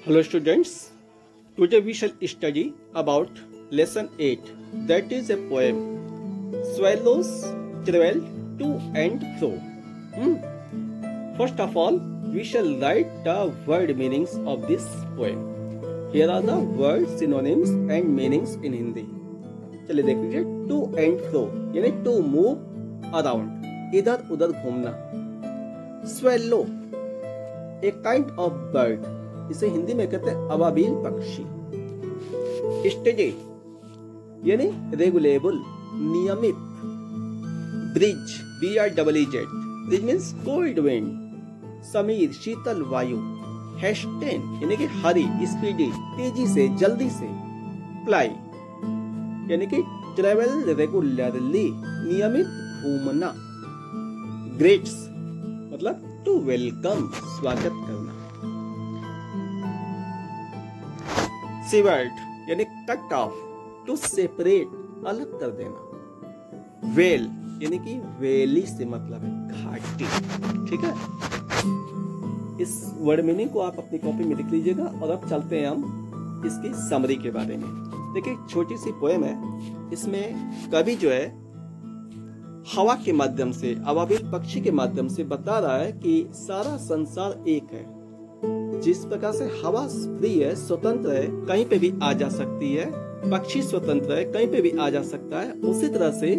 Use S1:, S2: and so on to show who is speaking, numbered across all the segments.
S1: Hello students, today we shall study about lesson 8, that is a poem, Swallows Travel to and fro. First of all, we shall write the word meanings of this poem. Here are the word synonyms and meanings in Hindi. चलिए देख लीजिए. To and fro यानी to move around, इधर उधर घूमना. Swallow, a kind of bird, इसे हिंदी में कहते हैं अबाबील पक्षी. स्टेडी यानी रेगुलेबल, नियमित. Breeze, BREEZ, breeze means cold wind. समीर, शीतल वायु. हेस्टेन यानी कि हरी, स्पीडी, तेजी से, जल्दी से. फ्लाई यानी कि ट्रेवल रेगुलरली, नियमित घूमना. ग्रेट्स मतलब टू वेलकम, स्वागत करना. सीवर्ड यानी कट ऑफ, टू सेपरेट, अलग कर देना. वेल यानी कि वेली से मतलब है घाटी. ठीक है, इस वर्ड मीनिंग को आप अपनी कॉपी में लिख लीजिएगा. और अब चलते हैं हम इसकी समरी के बारे में. देखिए, छोटी सी पोएम है. इसमें कवि जो है हवा के माध्यम से, अबाबिल पक्षी के माध्यम से बता रहा है कि सारा संसार एक है. जिस प्रकार से हवा फ्री है, स्वतंत्र है, कहीं पे भी आ जा सकती है. पक्षी स्वतंत्र है, कहीं पे भी आ जा सकता है. उसी तरह से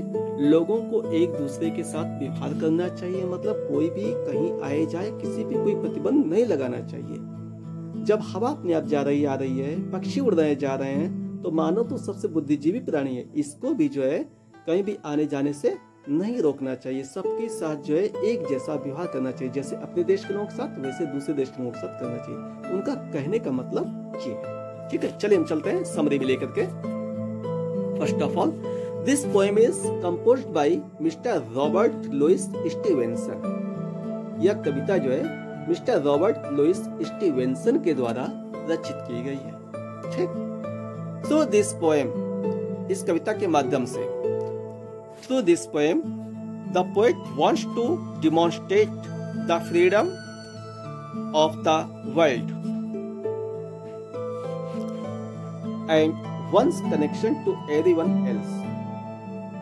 S1: लोगों को एक दूसरे के साथ व्यवहार करना चाहिए. मतलब कोई भी कहीं आए जाए, किसी पे कोई प्रतिबंध नहीं लगाना चाहिए. जब हवा अपने आप जा रही आ रही है, पक्षी उड़ रहे जा रहे हैं, तो मानव तो सबसे बुद्धिजीवी प्राणी है. इसको भी जो है कहीं भी आने जाने से नहीं रोकना चाहिए. सबके साथ जो है एक जैसा व्यवहार करना चाहिए. जैसे अपने देश के लोगों के साथ, वैसे दूसरे देश के लोगों के साथ करना चाहिए. उनका कहने का मतलब ये है. ठीक है, चलिए हम चलते हैं समरी में लेकर के. First of all, this poem is composed by mister Robert Louis Stevenson. यह कविता जो है मिस्टर रॉबर्ट लुइस स्टीवेंसन के द्वारा रचित की गई है. ठीक, सो दिस पोएम, इस कविता के माध्यम से, through this poem, the poet wants to demonstrate the freedom of the world and one's connection to everyone else.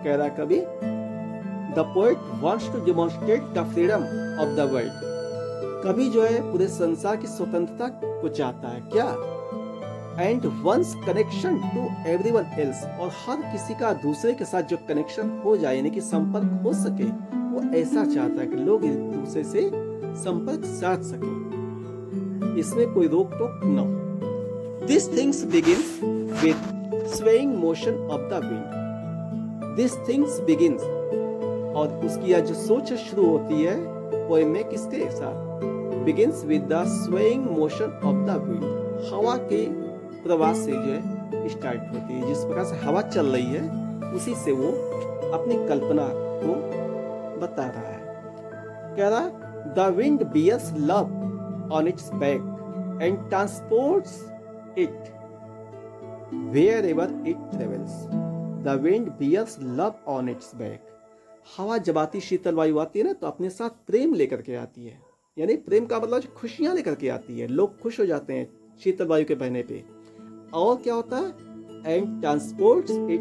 S1: कह रहा कवि, the poet wants to demonstrate the freedom of the world. कवि जो है पूरे संसार की स्वतंत्रता को चाहता है. क्या? And one's connection to everyone else, और हर किसी का दूसरे के साथ जो कनेक्शन हो जाए, यानी कि संपर्क हो सके, वो ऐसा चाहता है कि लोग एक दूसरे से संपर्क साध सके. इसमें कोई रोक टोक न हो. This things begins with swaying motion of the wind. This things begins, और उसकी यह जो सोच शुरू होती है पोएम में किसके साथ? Begins with the swaying motion of the wind. हवा के प्रवास से जो है स्टार्ट होती है. जिस प्रकार से हवा चल रही है, उसी से वो अपनी कल्पना को बता रहा है. कह रहा, the wind bears love on its back and transports it wherever it travels. The wind bears love on its back. हवा जब आती, शीतल वायु आती है ना, तो अपने साथ प्रेम लेकर के आती है. यानी प्रेम का मतलब खुशियां लेकर के आती है. लोग खुश हो जाते हैं शीतल वायु के बहने पे. और क्या होता है? And transports it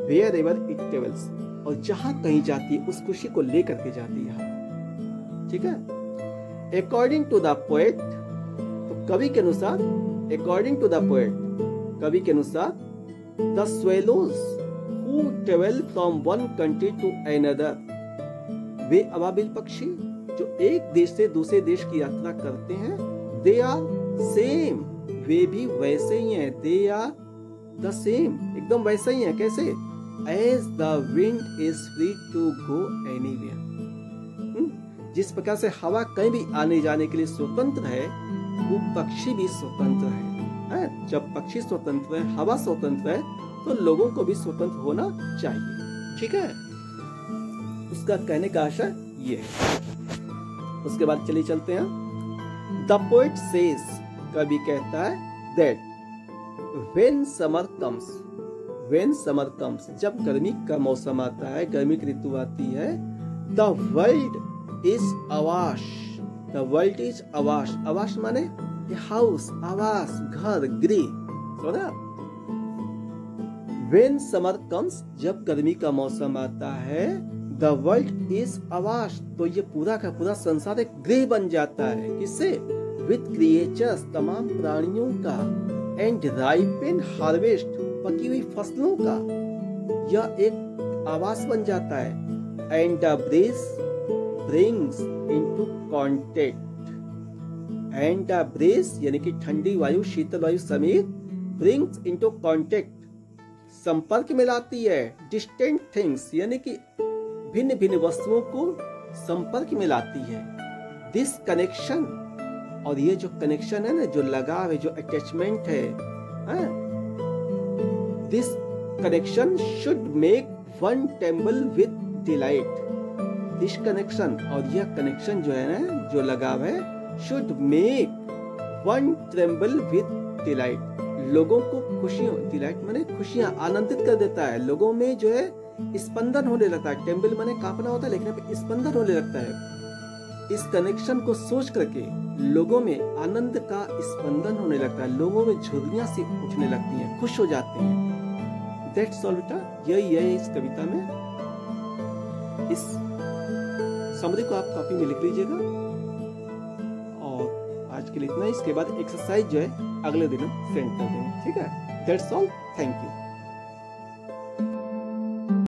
S1: wherever it travels, और जहां कहीं जाती है उस खुशी को लेकर के जाती है. ठीक है, अकॉर्डिंग टू द पोएट, तो कवि के अनुसार, अकॉर्डिंग टू द पोएट, कवि के अनुसार, the swallows who travel from one country to another, वे अबाबिल पक्षी जो एक देश से दूसरे देश की यात्रा करते हैं, दे आर सेम, वे भी वैसे ही हैं. दे आर द सेम, एकदम वैसे ही हैं. कैसे? As the wind is free to go anywhere. जिस प्रकार से हवा कहीं भी आने जाने के लिए स्वतंत्र है, वो पक्षी भी स्वतंत्र है. जब पक्षी स्वतंत्र है, हवा स्वतंत्र है, तो लोगों को भी स्वतंत्र होना चाहिए. ठीक है, उसका कहने का आशय ये है. उसके बाद चलिए चलते हैं. द पोएट सेज, कवि कहता है, that when summer comes, जब गर्मी का मौसम आता है, गर्मी की ऋतु आती है, the world is awash, the world is awash, awash माने ए हाउस, आवास, घर, गृह। समझा? When summer comes, जब गर्मी का मौसम आता है, the world is आवास, तो ये पूरा का पूरा संसार एक गृह बन जाता है। किससे? With creatures, तमाम प्राणियों का, and ripen harvest, पकी हुई फसलों का, यह एक आवास बन जाता है। And the breeze brings into contact, and the breeze यानी कि ठंडी वायु, शीतल वायु समेत, brings into contact, संपर्क में लाती है। डिस्टेंट थिंग्स यानी कि भिन्न भिन्न वस्तुओं को संपर्क में लाती है। दिस कनेक्शन, और ये जो कनेक्शन है ना, जो लगाव है, जो अटैचमेंट है, this connection should make one tremble with delight. This connection, और यह कनेक्शन जो है ना, जो लगाव है, should make one tremble with delight, लोगों को खुशियों, डिलाइट माने खुशियां, आनंदित कर देता है। लोगों में जो है स्पंदन होने लगता है। टेम्बल माने कांपना होता है, लेकिन यहाँ पे स्पंदन होने लगता है। इस कनेक्शन को सोच करके लोगों में आनंद का स्पंदन होने लगता है। लोगों में झुर्रियां सी उठने लगती हैं, खुश हो जाते हैं। दैट्स ऑल बेटा, यही है इस कविता में। इस समरी को आप कॉपी में लिख लीजिएगा। और आज के लिए इतना ही। इसके बाद एक्सरसाइज जो है अगले दिन हम सेंड कर देंगे। ठीक है? That's all. Thank you.